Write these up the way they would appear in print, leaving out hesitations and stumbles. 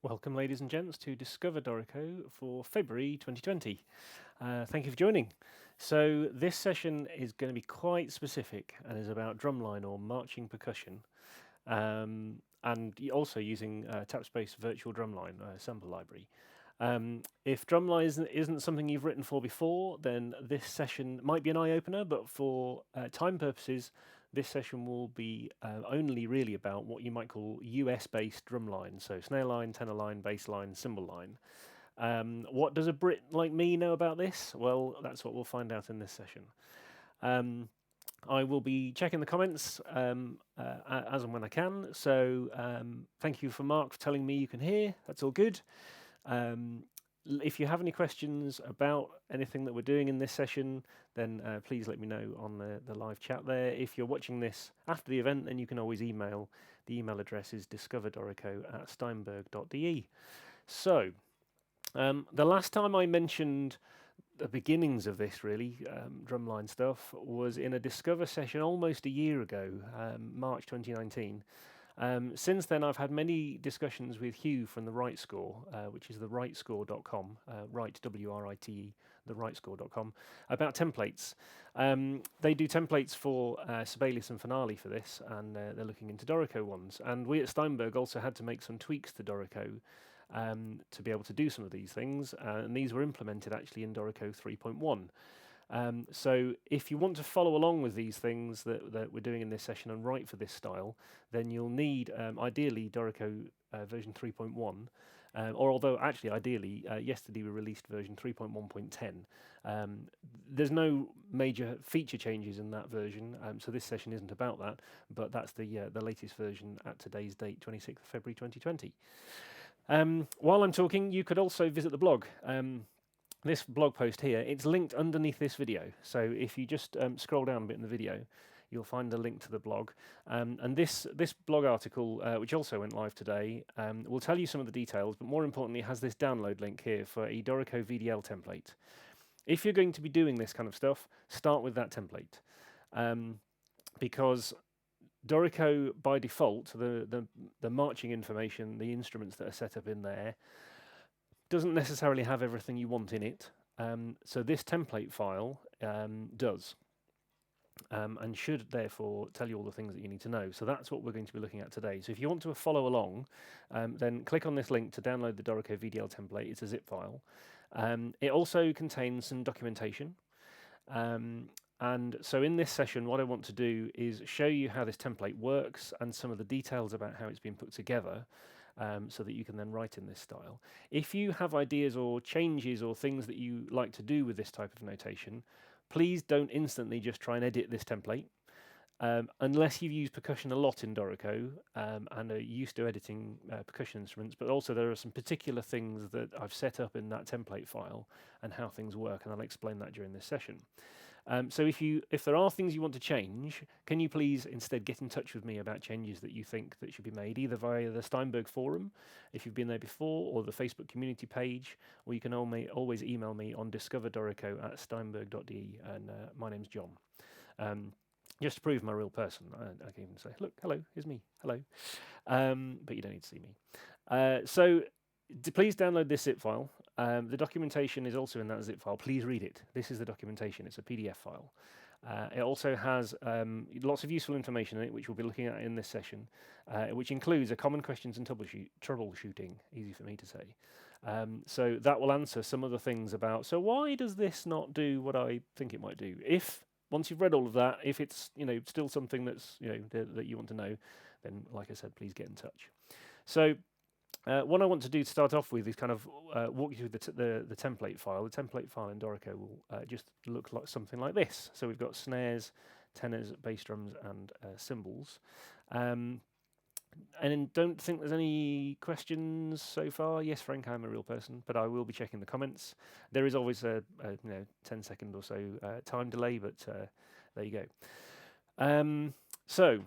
Welcome, ladies and gents, to Discover Dorico for February 2020. Thank you for joining. So, this session is going to be quite specific and is about drumline or marching percussion, and also using Tapspace virtual drumline sample library. If Drumline isn't something you've written for before, then this session might be an eye opener, but for time purposes, this session will be only really about what you might call US based drumline, so snare line, tenor line, bass line, cymbal line. What does a Brit like me know about this? Well, that's what we'll find out in this session. I will be checking the comments as and when I can. So thank you for Mark for telling me you can hear. That's all good. If you have any questions about anything that we're doing in this session, then please let me know on the live chat there. If you're watching this after the event, then you can always email. The email address is discoverdorico@steinberg.de. So, the last time I mentioned the beginnings of this, really, drumline stuff, was in a Discover session almost a year ago, March 2019. Since then, I've had many discussions with Hugh from the Right Score, which is the rightscore.com, right, W-R-I-T-E, the rightscore.com, about templates. They do templates for Sibelius and Finale for this, and they're looking into Dorico ones. And we at Steinberg also had to make some tweaks to Dorico to be able to do some of these things, and these were implemented actually in Dorico 3.1. So if you want to follow along with these things that we're doing in this session and write for this style, then you'll need ideally Dorico version 3.1, or although actually ideally yesterday we released version 3.1.10. There's no major feature changes in that version, so this session isn't about that, but that's the latest version at today's date, 26th of February 2020. While I'm talking, you could also visit the blog. This blog post here, it's linked underneath this video. So if you just scroll down a bit in the video, you'll find a link to the blog. And this blog article, which also went live today, will tell you some of the details, but more importantly, has this download link here for a Dorico VDL template. If you're going to be doing this kind of stuff, start with that template. Because Dorico, by default, the marching information, the instruments that are set up in there, doesn't necessarily have everything you want in it. So this template file does, and should therefore tell you all the things that you need to know. So that's what we're going to be looking at today. So if you want to follow along, then click on this link to download the Dorico VDL template. It's a zip file. It also contains some documentation. And so in this session, what I want to do is show you how this template works and some of the details about how it's been put together, so that you can then write in this style. If you have ideas or changes or things that you like to do with this type of notation, please don't instantly just try and edit this template. Unless you've used percussion a lot in Dorico and are used to editing percussion instruments, but also there are some particular things that I've set up in that template file and how things work, and I'll explain that during this session. So if there are things you want to change, can you please instead get in touch with me about changes that you think that should be made, either via the Steinberg forum, if you've been there before, or the Facebook community page, or you can always email me on discoverdorico@steinberg.de, and my name's John. Just to prove I'm a real person, I can even say, look, hello, here's me, hello. But you don't need to see me. So please download this zip file. The documentation is also in that zip file. Please read it. This is the documentation. It's a PDF file. It also has lots of useful information in it, which we'll be looking at in this session, which includes a common questions and troubleshooting, easy for me to say. So that will answer some of the things about, so why does this not do what I think it might do? Once you've read all of that, if it's still something that's that you want to know, then like I said, please get in touch. So what I want to do to start off with is kind of walk you through the template file. The template file in Dorico will just look like something like this. So we've got snares, tenors, bass drums, and cymbals. And don't think there's any questions so far. Yes, Frank, I'm a real person, but I will be checking the comments. There is always a 10-second or so time delay, but there you go. So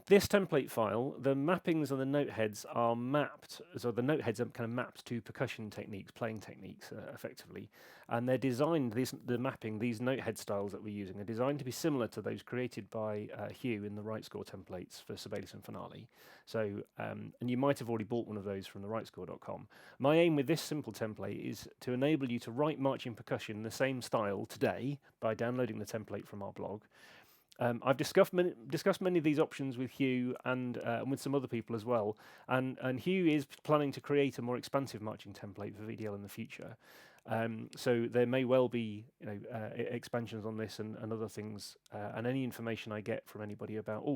This template file, the mappings and the note heads are mapped, so the note heads are kind of mapped to percussion techniques, playing techniques, effectively, and they're designed. These note head styles that we're using are designed to be similar to those created by Hugh in the Right Score templates for Sibelius and Finale. So, and you might have already bought one of those from the rightscore.com. My aim with this simple template is to enable you to write marching percussion in the same style today by downloading the template from our blog. I've discussed many of these options with Hugh and with some other people as well. And Hugh is planning to create a more expansive marching template for VDL in the future. So there may well be expansions on this and other things. And any information I get from anybody about,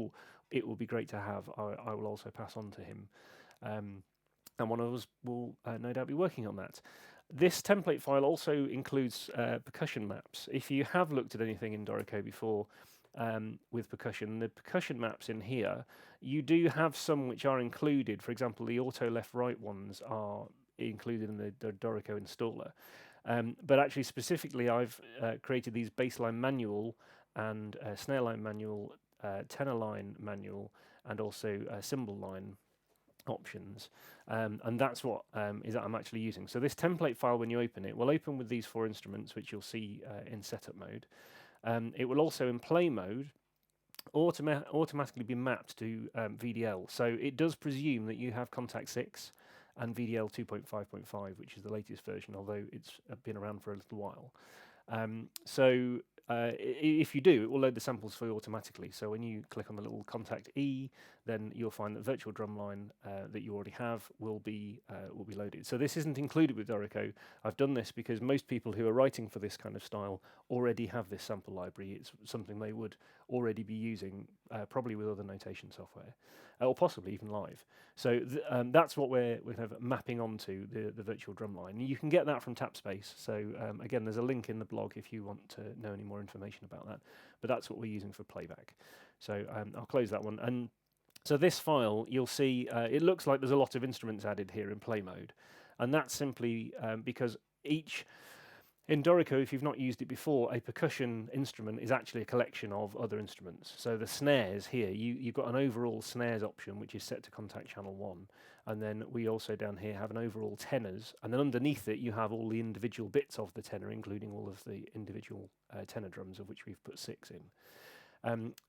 it will be great to have, I will also pass on to him. And one of us will no doubt be working on that. This template file also includes percussion maps. If you have looked at anything in Dorico before, with percussion, the percussion maps in here, you do have some which are included. For example, the auto left-right ones are included in the Dorico installer. But actually, specifically, I've created these bassline manual and snare line manual, tenor line manual, and also cymbal line options, and that's what is that I'm actually using. So this template file, when you open it, will open with these 4 instruments, which you'll see in setup mode. It will also, in play mode, automatically be mapped to VDL. So it does presume that you have Contact 6 and VDL 2.5.5, which is the latest version, although it's been around for a little while. If you do, it will load the samples for you automatically. So when you click on the little Contact E, then you'll find that virtual drumline that you already have will be loaded. So this isn't included with Dorico. I've done this because most people who are writing for this kind of style already have this sample library. It's something they would already be using, probably with other notation software, or possibly even live. So that's what we're kind of mapping onto the virtual drumline. You can get that from Tapspace. So again, there's a link in the blog if you want to know any more information about that. But that's what we're using for playback. So I'll close that one. And so this file, you'll see, it looks like there's a lot of instruments added here in play mode. And that's simply because in Dorico, if you've not used it before, a percussion instrument is actually a collection of other instruments. So the snares here, you've got an overall snares option, which is set to contact channel 1. And then we also down here have an overall tenors. And then underneath it, you have all the individual bits of the tenor, including all of the individual tenor drums, of which we've put 6 in.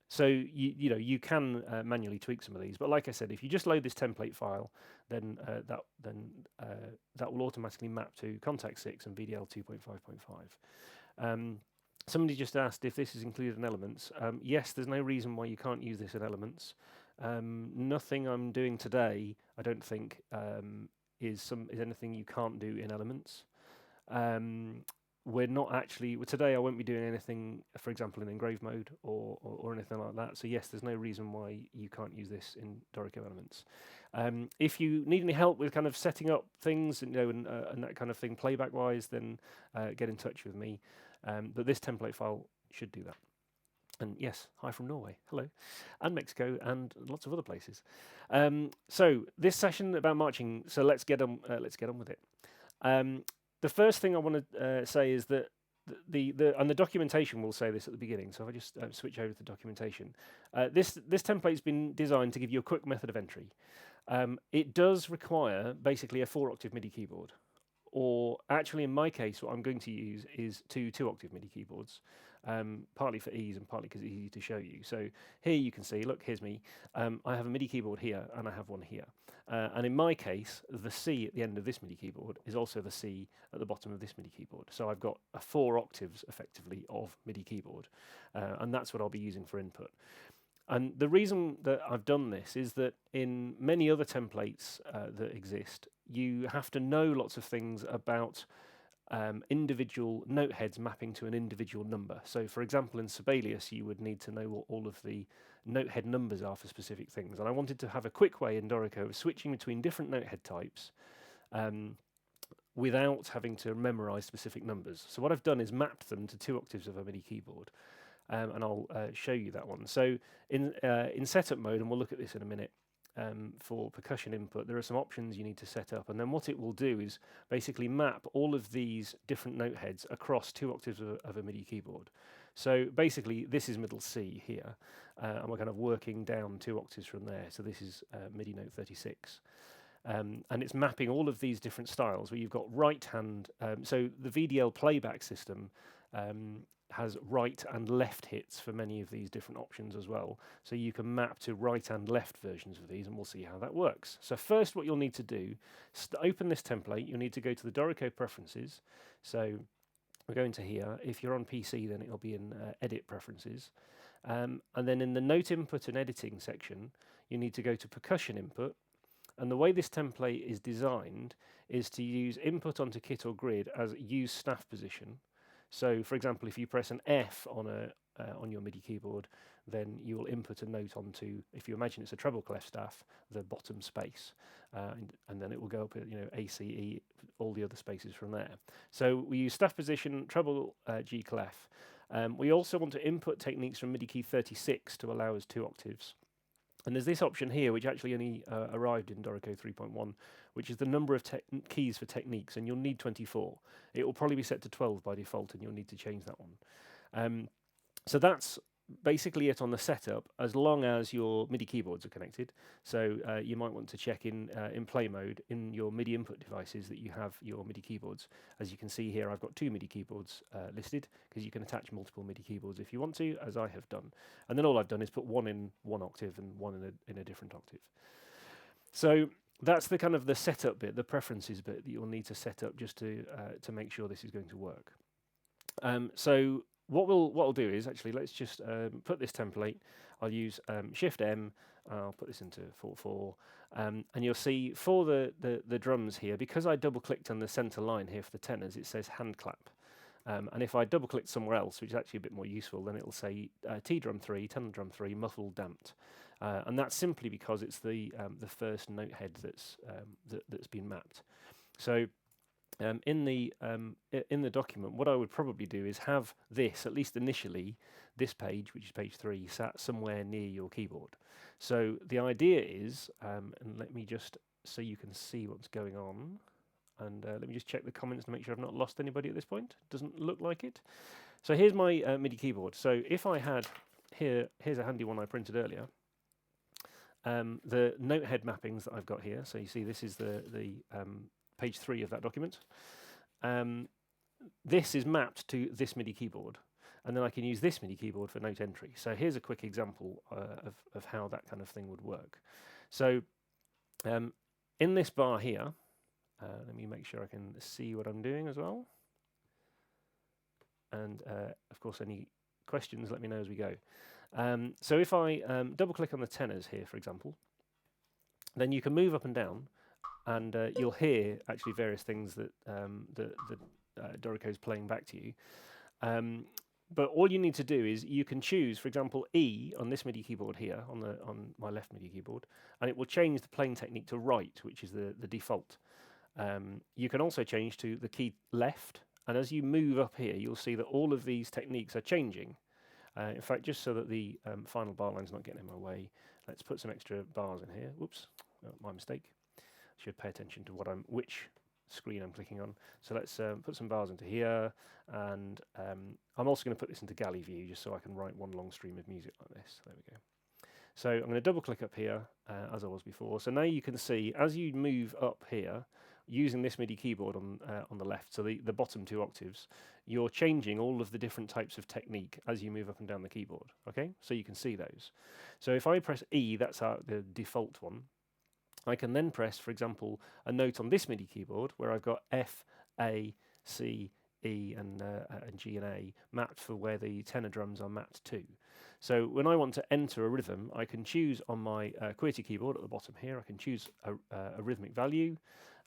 So you can manually tweak some of these, but like I said, if you just load this template file, then that will automatically map to Contact 6 and VDL 2.5.5. Somebody just asked if this is included in Elements. Yes, there's no reason why you can't use this in Elements. Nothing I'm doing today, I don't think, is anything you can't do in Elements. We're not actually today. I won't be doing anything, for example, in engrave mode or anything like that. So yes, there's no reason why you can't use this in Dorico Elements. If you need any help with kind of setting up things, and that kind of thing, playback wise, then get in touch with me. But this template file should do that. And yes, hi from Norway, hello, and Mexico, and lots of other places. So this session about marching. So let's get on with it. The first thing I want to say is that and the documentation will say this at the beginning. So if I just switch over to the documentation, this template's been designed to give you a quick method of entry. It does require basically a 4-octave MIDI keyboard, or actually in my case, what I'm going to use is 2 2-octave MIDI keyboards, partly for ease and partly because it's easy to show you. So here you can see, look, here's me. I have a MIDI keyboard here and I have one here. And in my case, the C at the end of this MIDI keyboard is also the C at the bottom of this MIDI keyboard. So I've got 4 octaves, effectively, of MIDI keyboard. And that's what I'll be using for input. And the reason that I've done this is that in many other templates that exist, you have to know lots of things about individual note heads mapping to an individual number. So for example, in Sibelius, you would need to know what all of the note head numbers are for specific things. And I wanted to have a quick way in Dorico of switching between different note head types without having to memorize specific numbers. So what I've done is mapped them to 2 octaves of a MIDI keyboard. And I'll show you that one. So in setup mode, and we'll look at this in a minute, for percussion input, there are some options you need to set up, and then what it will do is basically map all of these different note heads across 2 octaves of a MIDI keyboard. So basically, this is middle C here, and we're kind of working down 2 octaves from there. So this is MIDI note 36. And it's mapping all of these different styles where you've got right hand. So the VDL playback system has right and left hits for many of these different options as well. So you can map to right and left versions of these, and we'll see how that works. So first, what you'll need to do, open this template. You'll need to go to the Dorico preferences. So we're going to here. If you're on PC, then it'll be in Edit Preferences. And then in the Note Input and Editing section, you need to go to Percussion Input. And the way this template is designed is to use input onto kit or grid as use staff position. So, for example, if you press an F on your MIDI keyboard, then you will input a note onto, if you imagine it's a treble clef staff, the bottom space, and then it will go up, A, C, E, all the other spaces from there. So we use staff position, treble G clef. We also want to input techniques from MIDI key 36 to allow us 2 octaves. And there's this option here, which actually only arrived in Dorico 3.1, which is the number of keys for techniques, and you'll need 24. It will probably be set to 12 by default, and you'll need to change that one. So that's basically it on the setup, as long as your MIDI keyboards are connected. So you might want to check in play mode in your MIDI input devices that you have your MIDI keyboards. As you can see here, I've got 2 MIDI keyboards listed, because you can attach multiple MIDI keyboards if you want to, as I have done. And then all I've done is put one in one octave and one in a different octave. So that's the kind of the setup bit, the preferences bit that you'll need to set up just to make sure this is going to work. So what I'll do is actually let's just put this template. I'll use Shift M. I'll put this into 4/4, and you'll see for the drums here, because I double clicked on the center line here for the tenors, it says hand clap. And if I double click somewhere else, which is actually a bit more useful, then it'll say T drum 3, tenor drum 3, muffled damped, and that's simply because it's the first note head that's been mapped. So in the document, what I would probably do is have this, at least initially, this page, which is page 3, sat somewhere near your keyboard. So the idea is, and let me just, so you can see what's going on, and let me just check the comments to make sure I've not lost anybody at this point. Doesn't look like it. So here's my MIDI keyboard. So if I had here's a handy one I printed earlier. The note head mappings that I've got here. So you see this is the page 3 of that document. This is mapped to this MIDI keyboard, and then I can use this MIDI keyboard for note entry. So here's a quick example of how that kind of thing would work. So in this bar here, let me make sure I can see what I'm doing as well. And of course, any questions, let me know as we go. So if I double click on the tenors here, for example, then you can move up and down, and you'll hear actually various things that Dorico is playing back to you. But all you need to do is you can choose, for example, E on this MIDI keyboard here, on my left MIDI keyboard, and it will change the playing technique to right, which is the default. You can also change to the key left, and as you move up here, you'll see that all of these techniques are changing. In fact, just so that the final bar line's not getting in my way, let's put some extra bars in here. Whoops, my mistake. Should pay attention to which screen I'm clicking on. So let's put some bars into here, and I'm also going to put this into galley view just so I can write one long stream of music like this. There we go. So I'm going to double click up here as I was before. So now you can see as you move up here using this MIDI keyboard on the left, so the bottom 2 octaves, you're changing all of the different types of technique as you move up and down the keyboard. Okay, so you can see those. So if I press E, that's the default one. I can then press, for example, a note on this MIDI keyboard where I've got F, A, C, E, and G and A mapped for where the tenor drums are mapped to. So when I want to enter a rhythm, I can choose on my QWERTY keyboard at the bottom here, I can choose a rhythmic value.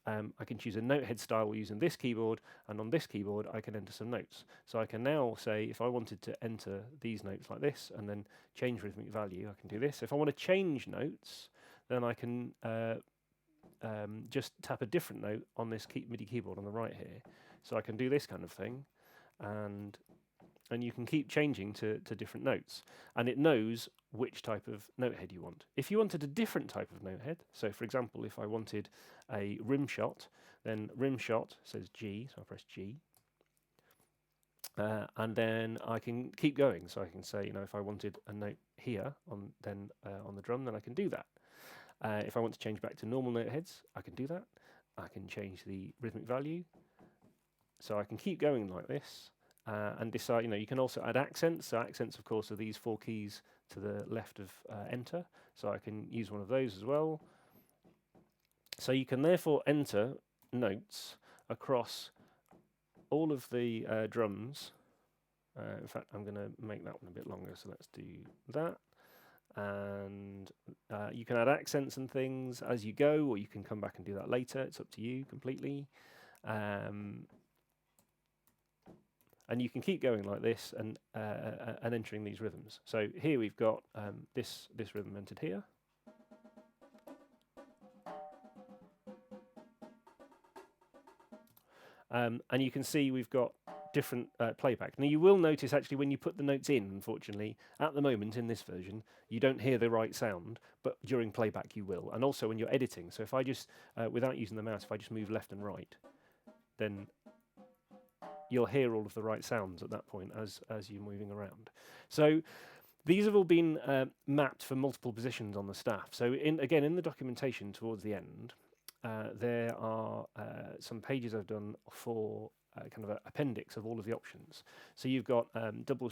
I can choose a notehead style using this keyboard, and on this keyboard I can enter some notes. So I can now say, if I wanted to enter these notes like this and then change rhythmic value, I can do this. If I want to change notes, then I can just tap a different note on this MIDI keyboard on the right here. So I can do this kind of thing, and you can keep changing to different notes, and it knows which type of notehead you want. If you wanted a different type of notehead, so for example, if I wanted a rim shot, then rim shot says G, so I press G. and then I can keep going. So I can say, if I wanted a note here on the drum, then I can do that. If I want to change back to normal note heads, I can do that. I can change the rhythmic value. So I can keep going like this and decide, you can also add accents. So accents, of course, are these 4 keys to the left of enter. So I can use one of those as well. So you can therefore enter notes across all of the drums. In fact, I'm going to make that one a bit longer, so let's do that. And you can add accents and things as you go, or you can come back and do that later. It's up to you completely. And you can keep going like this and entering these rhythms. So here we've got this rhythm entered here. And you can see we've got different playback. Now you will notice actually when you put the notes in, unfortunately, at the moment in this version, you don't hear the right sound, but during playback you will. And also when you're editing. So if I just, without using the mouse, if I just move left and right, then you'll hear all of the right sounds at that point as you're moving around. So these have all been mapped for multiple positions on the staff. So again, in the documentation towards the end, there are some pages I've done for kind of an appendix of all of the options. So you've got double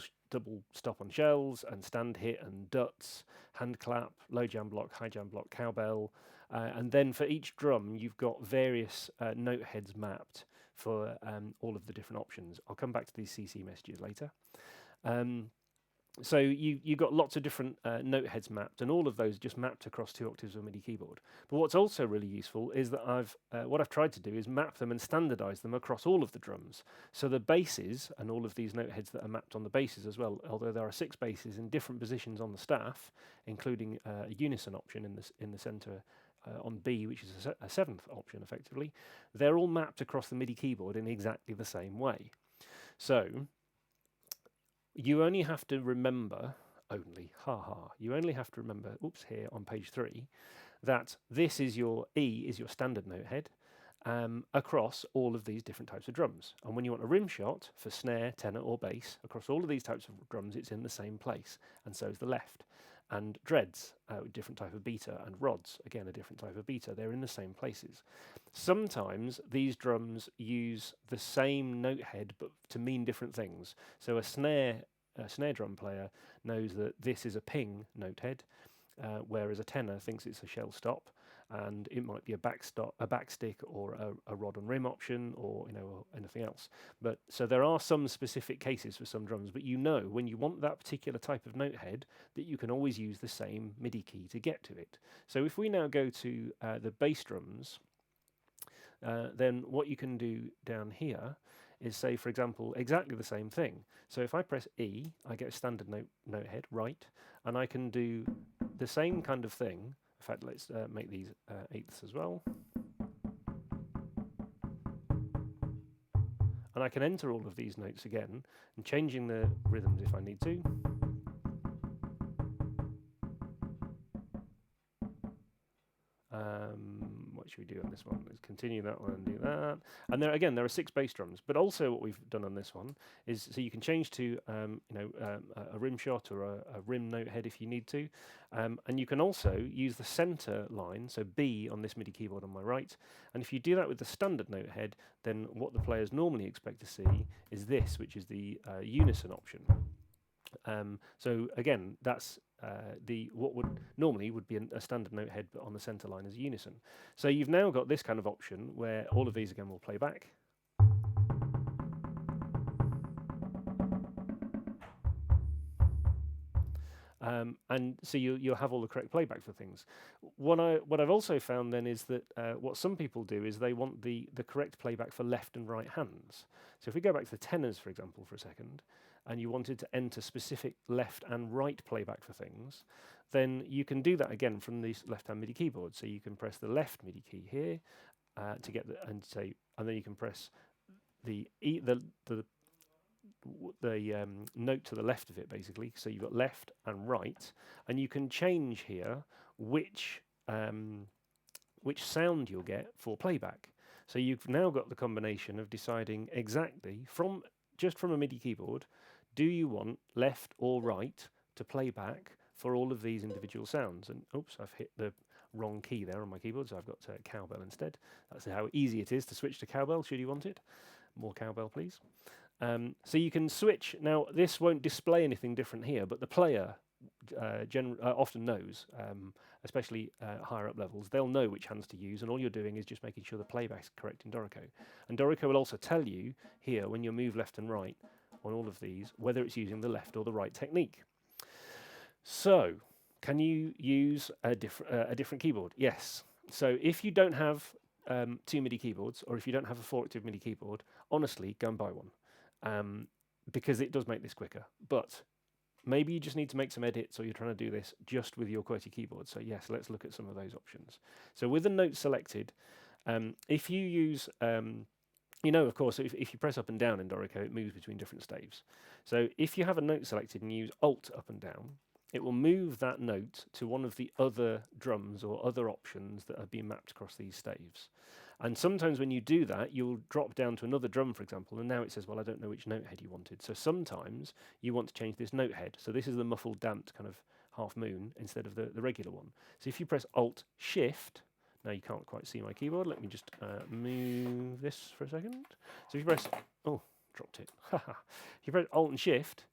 stop on shells and stand hit and duts, hand clap, low jam block, high jam block, cowbell, and then for each drum you've got various note heads mapped for all of the different options. I'll come back to these CC messages later. So you've got lots of different note heads mapped, and all of those just mapped across 2 octaves of a MIDI keyboard. But what's also really useful is that what I've tried to do is map them and standardize them across all of the drums. So the basses and all of these note heads that are mapped on the basses as well, although there are 6 basses in different positions on the staff, including a unison option in the center on B, which is a 7th option effectively, they're all mapped across the MIDI keyboard in exactly the same way. So you only have to remember, you only have to remember, here on page 3, that this is your E is your standard note head across all of these different types of drums. And when you want a rim shot for snare, tenor or bass, across all of these types of drums, it's in the same place, and so is the left. And dreads, a different type of beta, and rods, again a different type of beta, they're in the same places. Sometimes these drums use the same note head but to mean different things. So a snare drum player knows that this is a ping note head, whereas a tenor thinks it's a shell stop, and it might be a backstick or a rod and rim option, or or anything else. But so there are some specific cases for some drums, but when you want that particular type of note head, that you can always use the same MIDI key to get to it. So if we now go to the bass drums, then what you can do down here is say, for example, exactly the same thing. So if I press E, I get a standard note head, right, and I can do the same kind of thing. In fact, let's make these 8ths as well. And I can enter all of these notes again, and changing the rhythms if I need to. What should we do on this one? Let's continue that one and do that. And there are 6 bass drums. But also what we've done on this one is, so you can change to a rim shot or a rim note head if you need to. And you can also use the center line, so B on this MIDI keyboard on my right. And if you do that with the standard note head, then what the players normally expect to see is this, which is the unison option. So again, that's what would normally be a standard note head, but on the center line as a unison. So you've now got this kind of option where all of these again will play back. And so you'll have all the correct playback for things. What I've also found then is that what some people do is they want the correct playback for left and right hands. So if we go back to the tenors, for example, for a second, and you wanted to enter specific left and right playback for things, then you can do that again from the left-hand MIDI keyboard. So you can press the left MIDI key here to get and then you can press the note to the left of it, basically. So you've got left and right, and you can change here which sound you'll get for playback. So you've now got the combination of deciding exactly from just from a MIDI keyboard, do you want left or right to play back for all of these individual sounds? And oops, I've hit the wrong key there on my keyboard, so I've got cowbell instead. That's how easy it is to switch to cowbell, should you want it. More cowbell, please. So you can switch. Now, this won't display anything different here, but the player often knows, especially higher up levels, they'll know which hands to use, and all you're doing is just making sure the playback's correct in Dorico. And Dorico will also tell you here, when you move left and right on all of these, whether it's using the left or the right technique. So, can you use a different keyboard? Yes. So if you don't have 2 MIDI keyboards, or if you don't have a 4-octave MIDI keyboard, honestly, go and buy one, because it does make this quicker. But maybe you just need to make some edits, or you're trying to do this just with your QWERTY keyboard. So yes, let's look at some of those options. So with the note selected, if you use, of course, if you press up and down in Dorico, it moves between different staves. So if you have a note selected and you use Alt up and down, it will move that note to one of the other drums or other options that have been mapped across these staves. And sometimes when you do that, you'll drop down to another drum, for example, and now it says, well, I don't know which note head you wanted. So sometimes you want to change this note head. So this is the muffled, damped kind of half moon instead of the regular one. So if you press Alt-Shift, now you can't quite see my keyboard. Let me just move this for a second. So if you press, oh, dropped it. If you press Alt and Shift,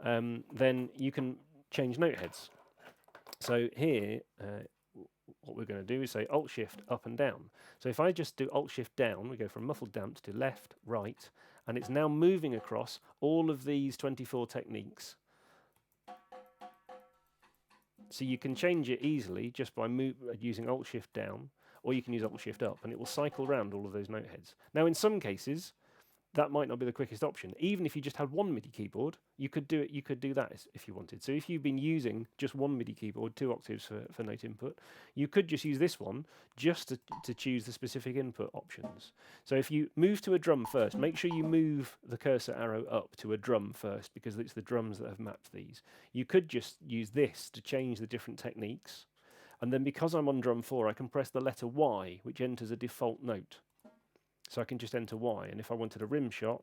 then you can change note heads. So here, what we're going to do is say Alt-Shift up and down. So if I just do Alt-Shift down, we go from muffled damped to left, right, and it's now moving across all of these 24 techniques. So you can change it easily just by using Alt-Shift down, or you can use Alt-Shift up, and it will cycle around all of those note heads. Now, in some cases, that might not be the quickest option. Even if you just had one MIDI keyboard, you could do it. You could do that if you wanted. So if you've been using just one MIDI keyboard, 2 octaves for note input, you could just use this one just to choose the specific input options. So if you move to a drum first, make sure you move the cursor arrow up to a drum first, because it's the drums that have mapped these. You could just use this to change the different techniques. And then because I'm on drum 4, I can press the letter Y, which enters a default note. So I can just enter Y, and if I wanted a rim shot,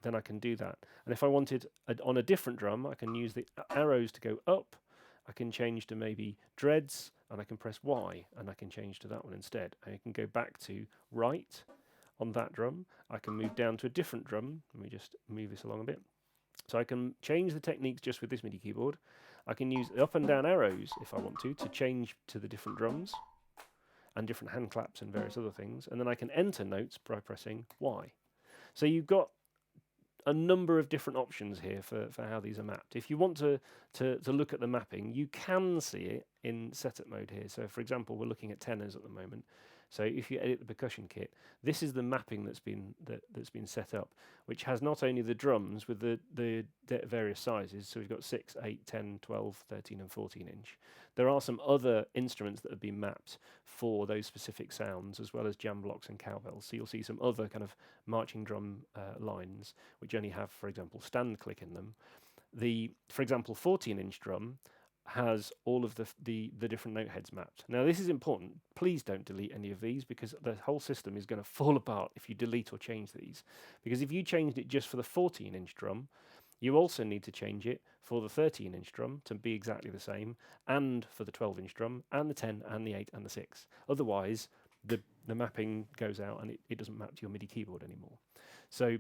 then I can do that. And if I wanted on a different drum, I can use the arrows to go up. I can change to maybe dreads, and I can press Y, and I can change to that one instead. I can go back to right on that drum. I can move down to a different drum. Let me just move this along a bit. So I can change the techniques just with this MIDI keyboard. I can use up and down arrows if I want to change to the different drums and different hand claps and various other things, and then I can enter notes by pressing Y. So you've got a number of different options here for how these are mapped. If you want to look at the mapping, you can see it in setup mode here. So for example, we're looking at tenors at the moment. So if you edit the percussion kit, this is the mapping that's been set up, which has not only the drums with the various sizes, so we've got 6, 8, 10, 12, 13 and 14 inch. There are some other instruments that have been mapped for those specific sounds, as well as jam blocks and cowbells. So you'll see some other kind of marching drum lines, which only have, for example, stand click in them. For example, 14-inch drum has all of the different note heads mapped. Now this is important. Please don't delete any of these, because the whole system is going to fall apart if you delete or change these. Because if you changed it just for the 14-inch drum, you also need to change it for the 13-inch drum to be exactly the same, and for the 12-inch drum, and the 10, and the 8, and the 6. Otherwise, the mapping goes out and it doesn't map to your MIDI keyboard anymore. So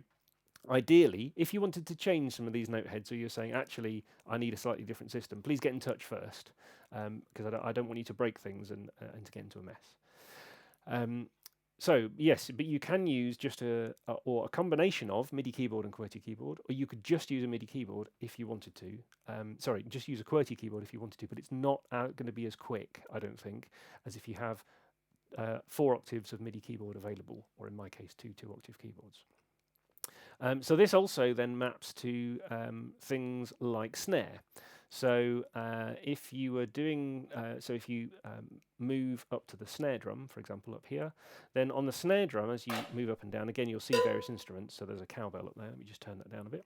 ideally, if you wanted to change some of these note heads, or you're saying, actually, I need a slightly different system, please get in touch first, because I don't want you to break things and to get into a mess. So yes, but you can use just a combination of MIDI keyboard and QWERTY keyboard, or you could just use a MIDI keyboard if you wanted to. Sorry, just use a QWERTY keyboard if you wanted to, but it's not going to be as quick, I don't think, as if you have 4 octaves of MIDI keyboard available, or in my case, 2 2-octave keyboards. So this also then maps to things like snare. So if you were doing, if you move up to the snare drum, for example, up here, then on the snare drum, as you move up and down, again, you'll see various instruments. So there's a cowbell up there. Let me just turn that down a bit.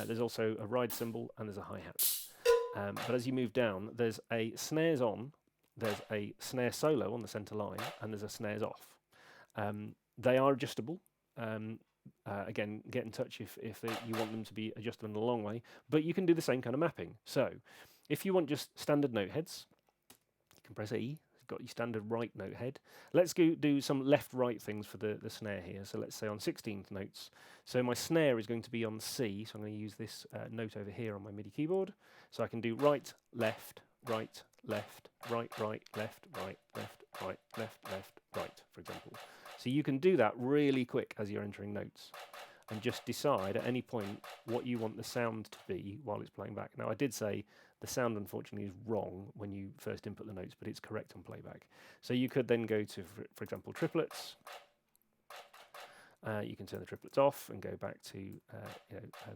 There's also a ride cymbal, and there's a hi-hat. But as you move down, there's a snares on, there's a snare solo on the center line, and there's a snares off. They are adjustable. Again, get in touch if you want them to be adjusted in a long way, but you can do the same kind of mapping. So if you want just standard note heads, you can press E. It's got your standard right note head. Let's go do some left-right things for the snare here. So let's say on 16th notes. So my snare is going to be on C, so I'm going to use this note over here on my MIDI keyboard. So I can do right, left, right, left, right, right, left, right, left, right, left, left, right, for example. So you can do that really quick as you're entering notes and just decide at any point what you want the sound to be while it's playing back. Now, I did say the sound, unfortunately, is wrong when you first input the notes, but it's correct on playback. So you could then go to, for example, triplets. You can turn the triplets off and go back to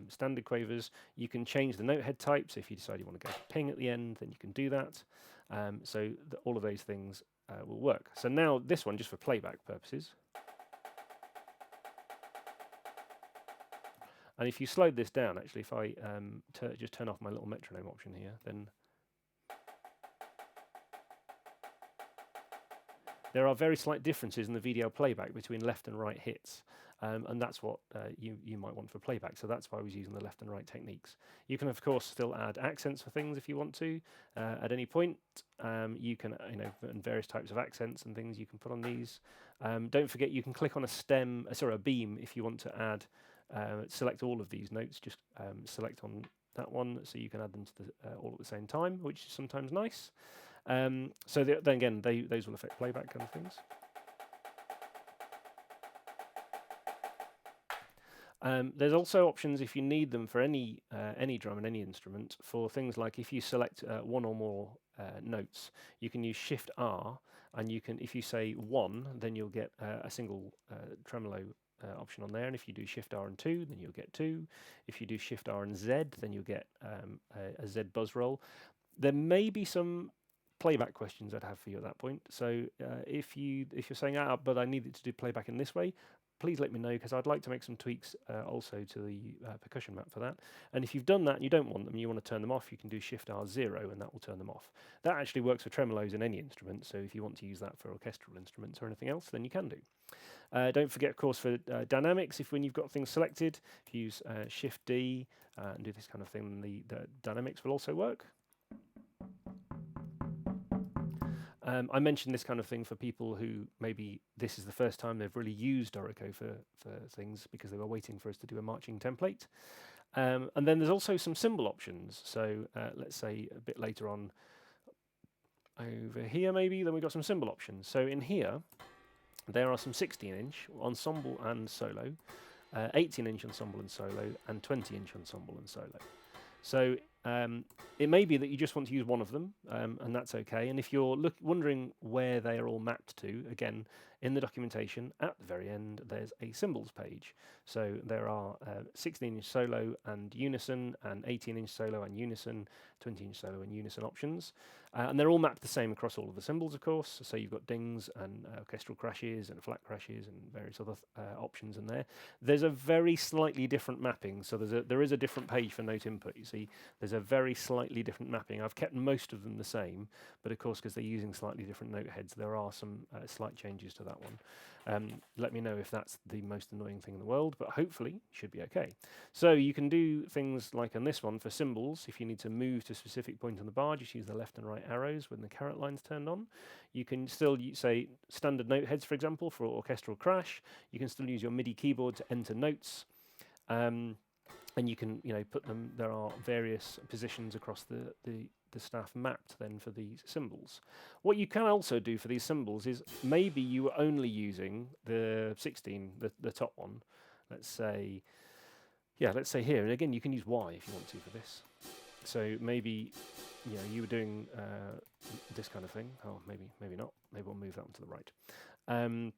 standard quavers. You can change the note head type, so if you decide you want to go to ping at the end, then you can do that. So all of those things will work. So now this one, just for playback purposes. And if you slowed this down, actually, if I just turn off my little metronome option here, then there are very slight differences in the VDL playback between left and right hits. And that's what you might want for playback. So that's why I was using the left and right techniques. You can, of course, still add accents for things if you want to. At any point, you can, and various types of accents and things you can put on these. Don't forget, you can click on a beam if you want to add, select all of these notes. Just select on that one so you can add them to all at the same time, which is sometimes nice. So then again, those will affect playback kind of things. There's also options if you need them for any drum and any instrument for things like if you select one or more notes, you can use Shift R, and you can, if you say 1, then you'll get a single tremolo option on there, and if you do Shift R and 2, then you'll get 2. If you do Shift R and Z, then you'll get a Z buzz roll. There may be some playback questions I'd have for you at that point. So if you're saying, but I need it to do playback in this way, please let me know, because I'd like to make some tweaks also to the percussion map for that. And if you've done that and you don't want them, you want to turn them off, you can do Shift R0 and that will turn them off. That actually works for tremolos in any instrument, so if you want to use that for orchestral instruments or anything else, then you can do. Don't forget, of course, for dynamics, when you've got things selected, if you use Shift D and do this kind of thing, the dynamics will also work. I mentioned this kind of thing for people who maybe this is the first time they've really used Dorico for things because they were waiting for us to do a marching template. And then there's also some cymbal options. So let's say a bit later on over here maybe, then we've got some cymbal options. So in here, there are some 16-inch ensemble and solo, 18-inch ensemble and solo, and 20-inch ensemble and solo. So it may be that you just want to use one of them, and that's okay. And if you're wondering where they are all mapped to, again, in the documentation, at the very end, there's a cymbals page. So there are 16-inch solo and unison, and 18-inch solo and unison, 20-inch solo and unison options. And they're all mapped the same across all of the cymbals, of course. So you've got dings and orchestral crashes and flat crashes and various other options in there. There's a very slightly different mapping. So there is a different page for note input. You see, there's a very slightly different mapping. I've kept most of them the same, but of course, because they're using slightly different note heads, there are some slight changes to that one. Let me know if that's the most annoying thing in the world, but hopefully it should be okay. So you can do things like on this one for cymbals. If you need to move to a specific point on the bar, just use the left and right arrows when the caret line's turned on. You can still say standard note heads, for example, for orchestral crash. You can still use your MIDI keyboard to enter notes. And you can, put them. There are various positions across the staff mapped then for these cymbals. What you can also do for these cymbals is maybe you were only using the 16, the top one. Let's say here, and again you can use Y if you want to for this. So maybe you were doing this kind of thing. Oh, maybe not. Maybe we'll move that one to the right.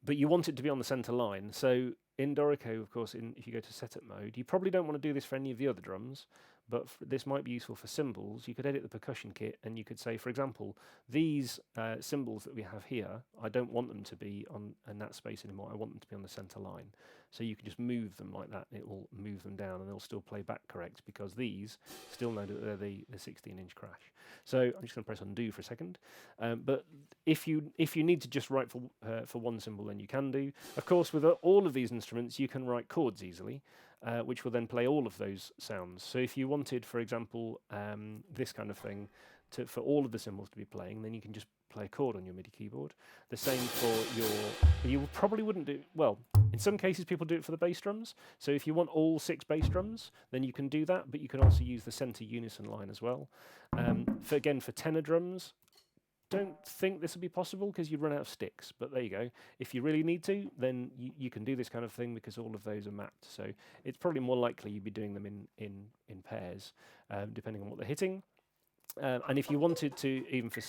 But you want it to be on the center line. So in Dorico, of course, if you go to setup mode, you probably don't want to do this for any of the other drums, but this might be useful for cymbals. You could edit the percussion kit, and you could say, for example, these cymbals that we have here, I don't want them to be on in that space anymore. I want them to be on the center line. So you can just move them like that. It will move them down, and they'll still play back correct, because these still know that they're the 16-inch crash. So I'm just going to press undo for a second. But if you need to just write for one cymbal, then you can do. Of course, with all of these instruments, you can write chords easily, which will then play all of those sounds. So if you wanted, for example, this kind of thing for all of the cymbals to be playing, then you can just play a chord on your MIDI keyboard. The same for you probably wouldn't do, well, in some cases people do it for the bass drums. So if you want all 6 bass drums, then you can do that, but you can also use the center unison line as well. For tenor drums, don't think this would be possible because you'd run out of sticks, but there you go. If you really need to, then you can do this kind of thing because all of those are mapped. So it's probably more likely you'd be doing them in pairs, depending on what they're hitting. And if you wanted to, even for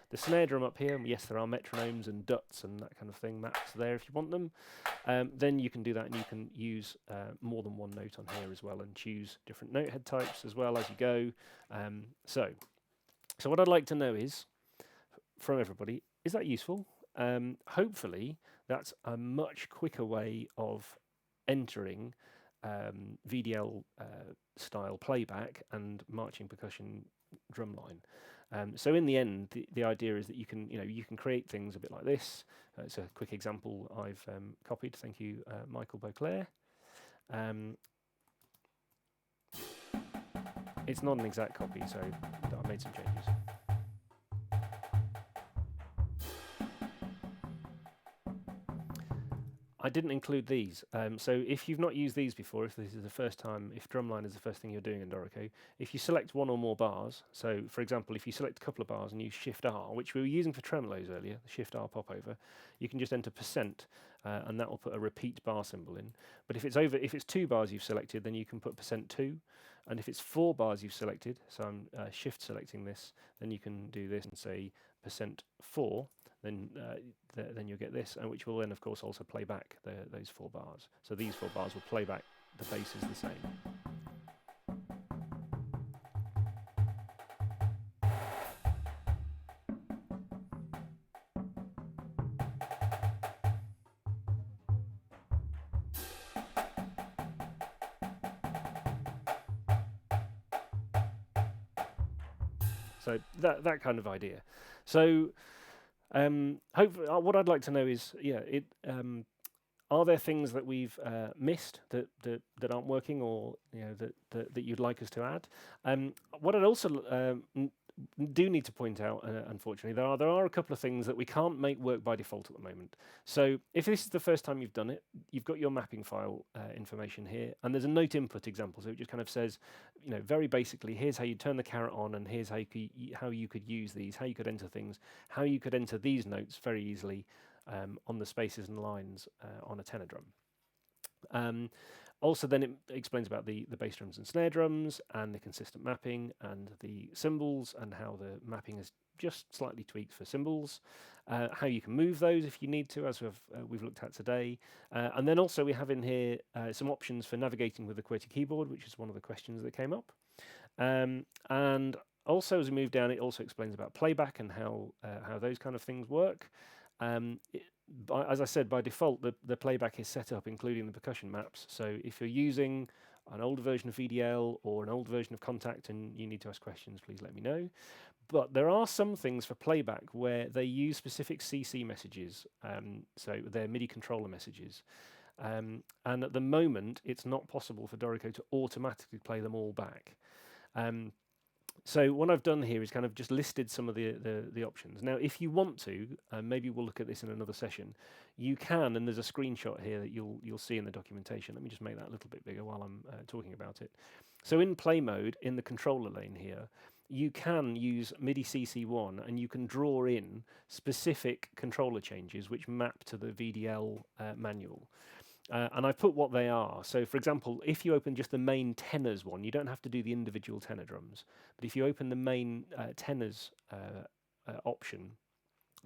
the snare drum up here, yes, there are metronomes and duts and that kind of thing mapped there if you want them, then you can do that, and you can use more than one note on here as well, and choose different notehead types as well as you go. So what I'd like to know is, from everybody, is that useful? Hopefully that's a much quicker way of entering VDL style playback and marching percussion drumline. So in the end, the idea is that you can create things a bit like this. It's a quick example I've copied. Thank you, Michael Beauclair. It's not an exact copy, so I made some changes. I didn't include these. So if you've not used these before, if this is the first time, if Drumline is the first thing you're doing in Dorico, if you select one or more bars, so for example, if you select a couple of bars and use Shift R, which we were using for tremolos earlier, the Shift R popover, you can just enter %, and that will put a repeat bar symbol in. But if it's 2 bars you've selected, then you can put %2. And if it's 4 bars you've selected, so I'm shift selecting this, then you can do this and say %4. Then you'll get this, and which will then, of course, also play back those 4 bars. So these 4 bars will play back the bass is the same. So that kind of idea. So hopefully, what I'd like to know is, are there things that we've missed that aren't working, or that you'd like us to add? What I'd also do need to point out, unfortunately, there are a couple of things that we can't make work by default at the moment. So if this is the first time you've done it, you've got your mapping file information here, and there's a note input example. So it just kind of says, very basically, here's how you turn the caret on, and here's how you could use these, how you could enter things, how you could enter these notes very easily on the spaces and lines on a tenor drum. Also, then it explains about the bass drums and snare drums, and the consistent mapping, and the cymbals, and how the mapping is just slightly tweaked for cymbals, how you can move those if you need to, as we've looked at today. And then also we have in here some options for navigating with the QWERTY keyboard, which is one of the questions that came up. And also, as we move down, it also explains about playback and how those kind of things work. As I said, by default, the playback is set up including the percussion maps. So if you're using an older version of VDL or an older version of Contact and you need to ask questions, please let me know. But there are some things for playback where they use specific CC messages, so they're MIDI controller messages. And at the moment, it's not possible for Dorico to automatically play them all back. So what I've done here is kind of just listed some of the options. Now, if you want to, maybe we'll look at this in another session, you can, and there's a screenshot here that you'll see in the documentation. Let me just make that a little bit bigger while I'm talking about it. So in play mode, in the controller lane here, you can use MIDI CC1, and you can draw in specific controller changes which map to the VDL manual. And I've put what they are. So, for example, if you open just the main tenors one, you don't have to do the individual tenor drums. But if you open the main tenors option,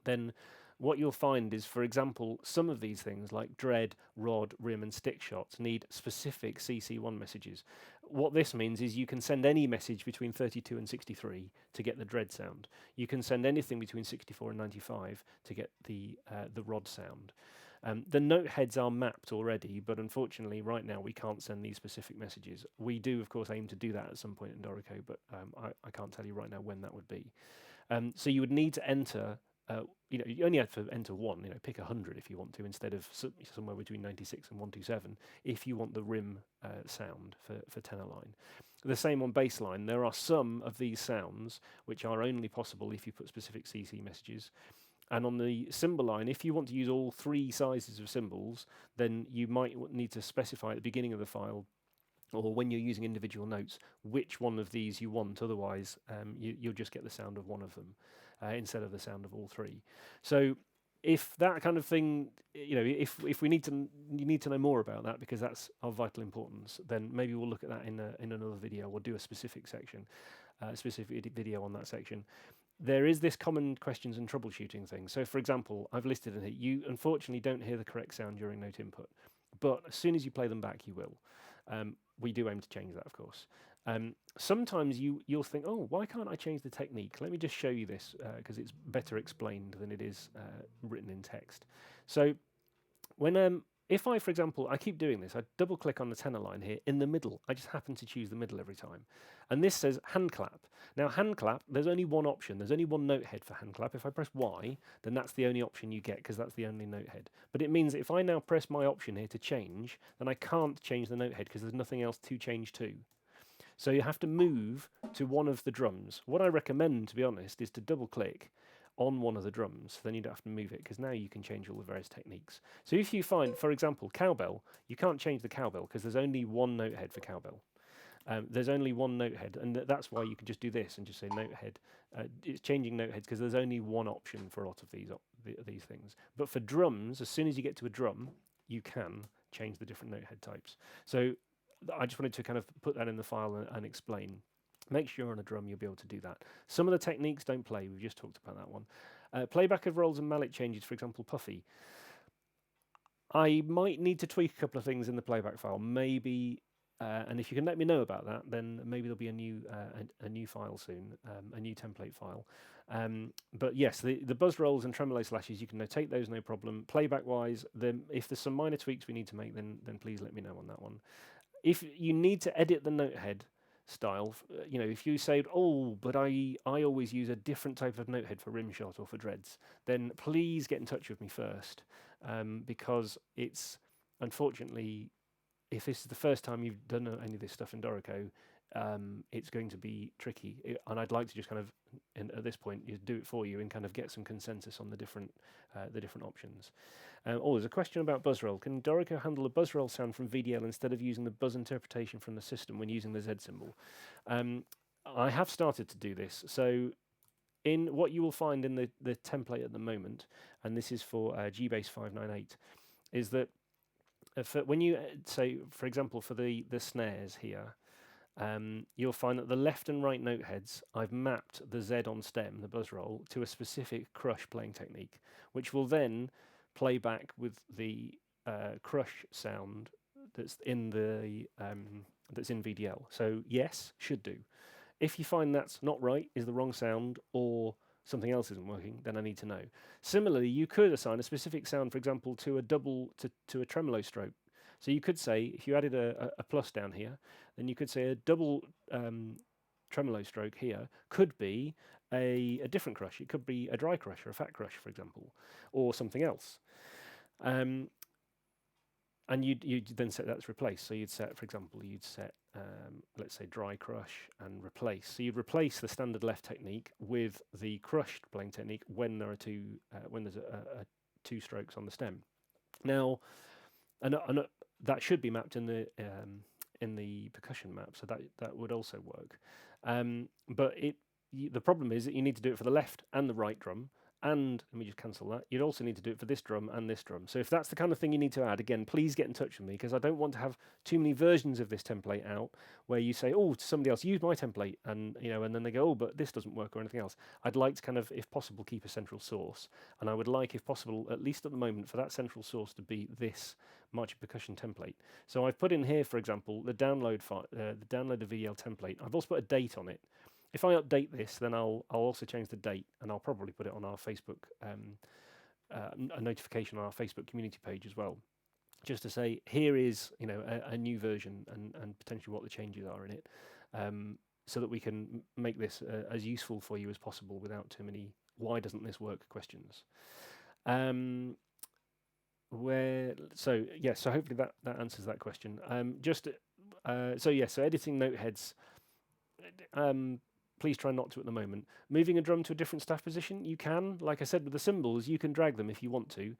then what you'll find is, for example, some of these things like dread, rod, rim, and stick shots need specific CC1 messages. what this means is you can send any message between 32 and 63 to get the dread sound. You can send anything between 64 and 95 to get the rod sound. The note heads are mapped already, but unfortunately right now we can't send these specific messages. We do, of course, aim to do that at some point in Dorico, but I can't tell you right now when that would be. So you would need to enter, you only have to enter one, pick 100 if you want to, instead of somewhere between 96 and 127, if you want the rim sound for tenor line. The same on bass line. There are some of these sounds which are only possible if you put specific CC messages. And on the cymbal line, if you want to use all 3 sizes of cymbals, then you might need to specify at the beginning of the file, or when you're using individual notes, which one of these you want. Otherwise, you'll just get the sound of one of them instead of the sound of all 3. So if that kind of thing, if we need to, you need to know more about that because that's of vital importance, then maybe we'll look at that in another video. We'll do a specific section, specific video on that section. There is this common questions and troubleshooting thing. So, for example, I've listed in here, you unfortunately don't hear the correct sound during note input, but as soon as you play them back, you will. We do aim to change that, of course. Sometimes you'll think, oh, why can't I change the technique? Let me just show you this because it's better explained than it is written in text. So when if I, for example, I keep doing this, I double click on the tenor line here in the middle. I just happen to choose the middle every time. And this says hand clap. Now hand clap, there's only one option. There's only one note head for hand clap. If I press Y, then that's the only option you get because that's the only note head. But it means that if I now press my option here to change, then I can't change the note head because there's nothing else to change to. So you have to move to one of the drums. What I recommend, to be honest, is to double click on one of the drums, then you don't have to move it because now you can change all the various techniques. So if you find, for example, cowbell, you can't change the cowbell because there's only one note head for cowbell. There's only one note head, and that's why you can just do this and just say note head. It's changing note heads because there's only one option for a lot of these things. But for drums, as soon as you get to a drum, you can change the different note head types. So I just wanted to kind of put that in the file and explain. Make sure you're on a drum, you'll be able to do that. Some of the techniques don't play, we've just talked about that one. Playback of rolls and mallet changes, for example, puffy. I might need to tweak a couple of things in the playback file, maybe, and if you can let me know about that, then maybe there'll be a new file soon, a new template file. But yes, the buzz rolls and tremolo slashes, you can notate those, no problem. Playback-wise, if there's some minor tweaks we need to make, then please let me know on that one. If you need to edit the note head style, if you say, oh, but I always use a different type of note head for rim shot or for dreads, then please get in touch with me first, because it's, unfortunately, if this is the first time you've done any of this stuff in Dorico, it's going to be tricky, and I'd like to just kind of, at this point, do it for you and kind of get some consensus on the different options. There's a question about buzz roll. Can Dorico handle a buzz roll sound from VDL instead of using the buzz interpretation from the system when using the Z symbol? I have started to do this. So in what you will find in the template at the moment, and this is for GBass 598, is that when you say, for example, for the snares here, you'll find that the left and right note heads, I've mapped the Z on stem, the buzz roll, to a specific crush playing technique, which will then play back with the crush sound that's in VDL. So yes, should do. If you find that's not right, is the wrong sound, or something else isn't working, then I need to know. Similarly, you could assign a specific sound, for example, to a tremolo stroke. So you could say, if you added a plus down here, then you could say a double tremolo stroke here could be a different crush. It could be a dry crush or a fat crush, for example, or something else. And you'd then set that to replace. So you'd set, for example, let's say dry crush and replace. So you'd replace the standard left technique with the crushed playing technique when there are when there's two strokes on the stem. Now, and that should be mapped in the percussion map, so that would also work. But the problem is that you need to do it for the left and the right drum, and let me just cancel that. You'd also need to do it for this drum and this drum. So if that's the kind of thing you need to add, again, please get in touch with me, because I don't want to have too many versions of this template out where you say, oh, to somebody else, use my template, and and then they go, oh, but this doesn't work or anything else. I'd like to kind of, if possible, keep a central source, and I would like, if possible, at least at the moment, for that central source to be this marching percussion template. So I've put in here, for example, the download the VDL template. I've also put a date on it. If I update this, then I'll also change the date, and I'll probably put it on our Facebook, a notification on our Facebook community page as well, just to say here is a new version, and potentially what the changes are in it, so that we can make this as useful for you as possible without too many "why doesn't this work" questions. So hopefully that answers that question. So editing noteheads. Please try not to at the moment. Moving a drum to a different staff position, you can. Like I said, with the cymbals, you can drag them if you want to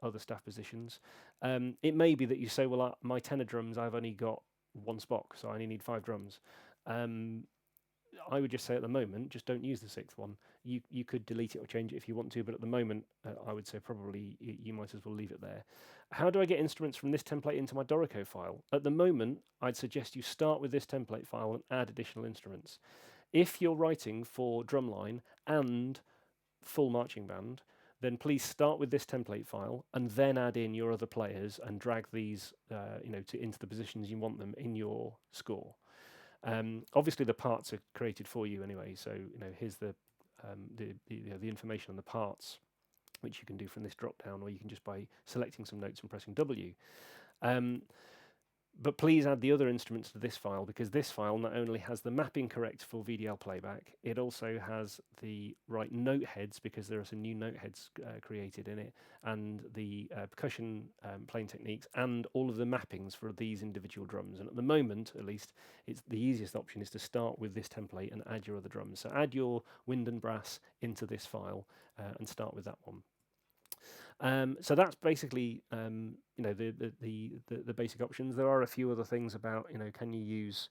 other staff positions. It may be that you say, well, my tenor drums, I've only got one spot, so I only need 5 drums. I would just say at the moment, just don't use the 6th one. You could delete it or change it if you want to, but at the moment, I would say probably you might as well leave it there. How do I get instruments from this template into my Dorico file? At the moment, I'd suggest you start with this template file and add additional instruments. If you're writing for Drumline and full marching band, then please start with this template file and then add in your other players and drag these into the positions you want them in your score. Obviously, the parts are created for you anyway, so here's the information on the parts, which you can do from this drop down, or you can just by selecting some notes and pressing W. But please add the other instruments to this file, because this file not only has the mapping correct for VDL playback, it also has the right note heads, because there are some new note heads created in it, and the percussion playing techniques, and all of the mappings for these individual drums. And at the moment, at least, it's the easiest option is to start with this template and add your other drums. So add your wind and brass into this file and start with that one. So that's basically the basic options. There are a few other things about can you use?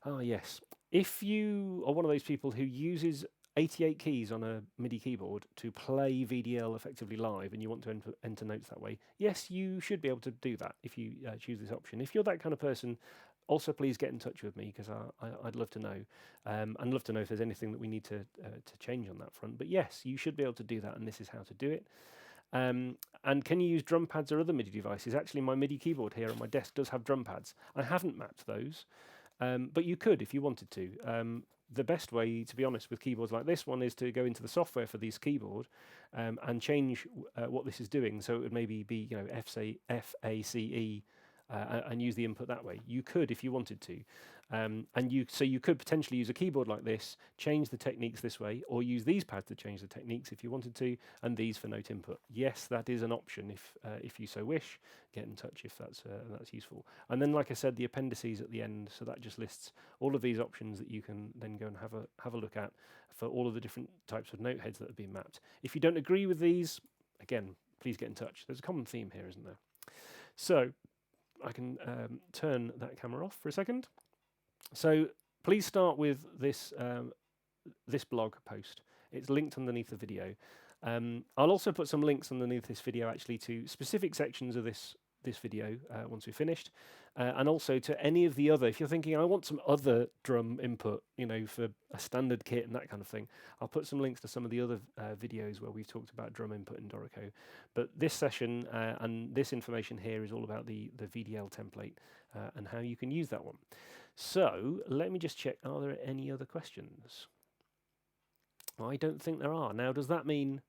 Oh yes, if you are one of those people who uses 88 keys on a MIDI keyboard to play VDL effectively live, and you want to enter notes that way, yes, you should be able to do that if you choose this option. If you're that kind of person, also please get in touch with me, because I'd love to know, and love to know if there's anything that we need to change on that front. But yes, you should be able to do that, and this is how to do it. And can you use drum pads or other MIDI devices? Actually, my MIDI keyboard here on my desk does have drum pads. I haven't mapped those, but you could if you wanted to. The best way, to be honest, with keyboards like this one is to go into the software for this keyboard and change what this is doing. So it would maybe be FACE and use the input that way. You could if you wanted to. So you could potentially use a keyboard like this, change the techniques this way, or use these pads to change the techniques if you wanted to, and these for note input. Yes, that is an option if you so wish. Get in touch if that's useful. And then, like I said, the appendices at the end, so that just lists all of these options that you can then go and have a look at for all of the different types of note heads that have been mapped. If you don't agree with these, again, please get in touch. There's a common theme here, isn't there? So I can turn that camera off for a second. So please start with this this blog post. It's linked underneath the video. I'll also put some links underneath this video actually to specific sections of this video once we've finished, and also to any of the other. If you're thinking I want some other drum input, for a standard kit and that kind of thing, I'll put some links to some of the other videos where we've talked about drum input in Dorico. But this session and this information here is all about the VDL template and how you can use that one. So let me just check, are there any other questions? I don't think there are. Now, does that mean,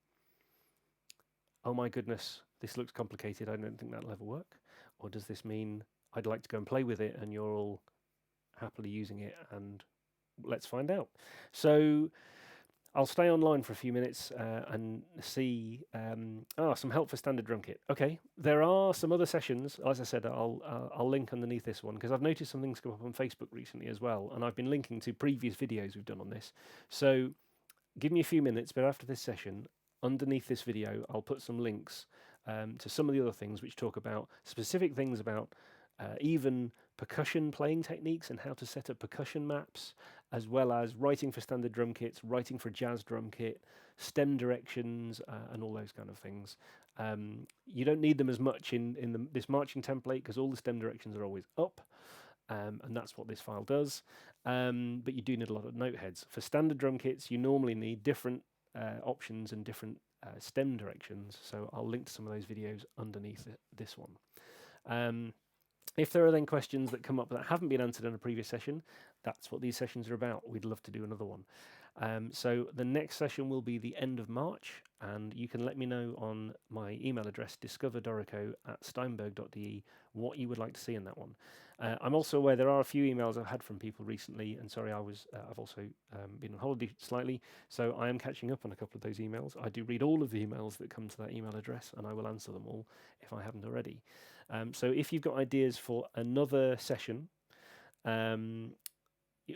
oh my goodness, this looks complicated, I don't think that'll ever work? Or does this mean I'd like to go and play with it and you're all happily using it, and let's find out. So I'll stay online for a few minutes and see some help for standard drum kit. Okay, there are some other sessions. As I said, I'll link underneath this one, because I've noticed some things come up on Facebook recently as well, and I've been linking to previous videos we've done on this. So give me a few minutes, but after this session, underneath this video, I'll put some links to some of the other things which talk about specific things about even percussion playing techniques and how to set up percussion maps, as well as writing for standard drum kits, writing for a jazz drum kit, stem directions, and all those kind of things. You don't need them as much in this marching template because all the stem directions are always up, and that's what this file does. But you do need a lot of note heads. For standard drum kits, you normally need different options and different stem directions, so I'll link to some of those videos underneath this one. If there are then questions that come up that haven't been answered in a previous session, that's what these sessions are about. We'd love to do another one. So the next session will be the end of March, and you can let me know on my email address, discoverdorico@steinberg.de, what you would like to see in that one. I'm also aware there are a few emails I've had from people recently, and sorry, I've also been on holiday slightly, so I am catching up on a couple of those emails. I do read all of the emails that come to that email address, and I will answer them all if I haven't already. So if you've got ideas for another session,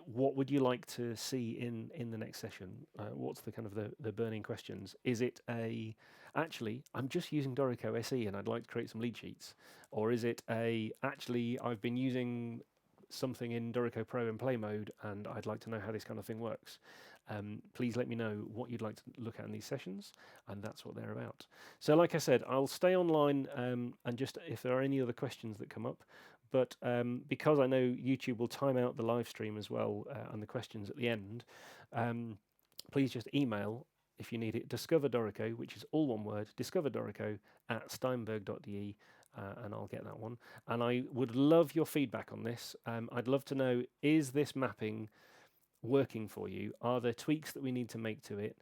what would you like to see in the next session? What's the kind of the burning questions? Is it actually, I'm just using Dorico SE and I'd like to create some lead sheets? Or is it actually, I've been using something in Dorico Pro in play mode and I'd like to know how this kind of thing works? Please let me know what you'd like to look at in these sessions, and that's what they're about. So like I said, I'll stay online and just if there are any other questions that come up, but because I know YouTube will time out the live stream as well and the questions at the end, please just email if you need it, Discover Dorico, which is all one word, discoverdorico@steinberg.de, and I'll get that one. And I would love your feedback on this. I'd love to know, is this mapping working for you? Are there tweaks that we need to make to it?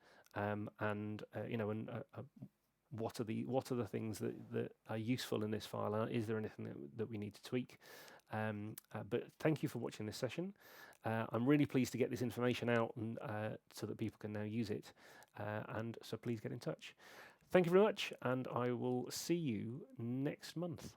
What are the things that are useful in this file? Is there anything that we need to tweak? But thank you for watching this session. I'm really pleased to get this information out and so that people can now use it. And so please get in touch. Thank you very much, and I will see you next month.